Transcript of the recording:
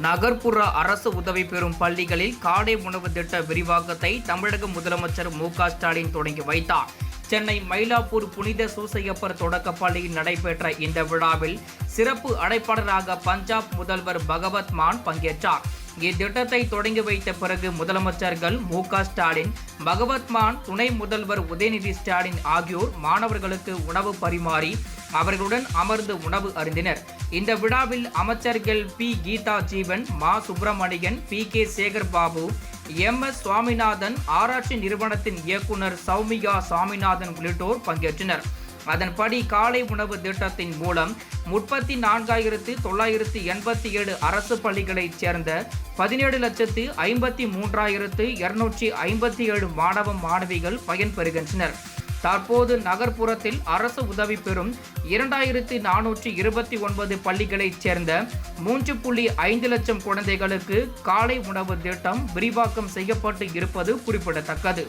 நகர்ப்புற அரசு உதவி பெறும் பள்ளிகளில் காலை உணவு திட்ட விரிவாக்கத்தை தமிழக முதலமைச்சர் மு.க.ஸ்டாலின் தொடங்கி வைத்தார். சென்னை மயிலாப்பூர் புனித சூசையப்பர் தொடக்கப் பள்ளியில் நடைபெற்ற இந்த விழாவில் சிறப்பு அழைப்பாளராக பஞ்சாப் முதல்வர் பகவத் மான் பங்கேற்றார். இத்திட்டத்தை தொடங்கி வைத்த பிறகு முதலமைச்சர்கள் மு.க.ஸ்டாலின், பகவத் மான், துணை முதல்வர் உதயநிதி ஸ்டாலின் ஆகியோர் மாணவர்களுக்கு உணவு பரிமாறி அவர்களுடன் அமர்ந்து உணவு அருந்தினர். இந்த விழாவில் அமைச்சர்கள் பி. கீதா ஜீவன், மா. சுப்பிரமணியன், பி.கே. சேகர் பாபு, எம்.எஸ். சுவாமிநாதன், ஆராய்ச்சி நிறுவனத்தின் இயக்குனர் சௌமியா சாமிநாதன் உள்ளிட்டோர் பங்கேற்றனர். அதன்படி காலை உணவு திட்டத்தின் மூலம் 34,987 அரசு பள்ளிகளைச் சேர்ந்த 17,53,257 மாணவ மாணவிகள் பயன்பெறுகின்றனர். தற்போது நகர்ப்புறத்தில் அரசு உதவி பெறும் 2,429 பள்ளிகளைச் சேர்ந்த 3.5 லட்சம் குழந்தைகளுக்கு காலை உணவு திட்டம் விரிவாக்கம் செய்யப்பட்டு இருப்பது குறிப்பிடத்தக்கது.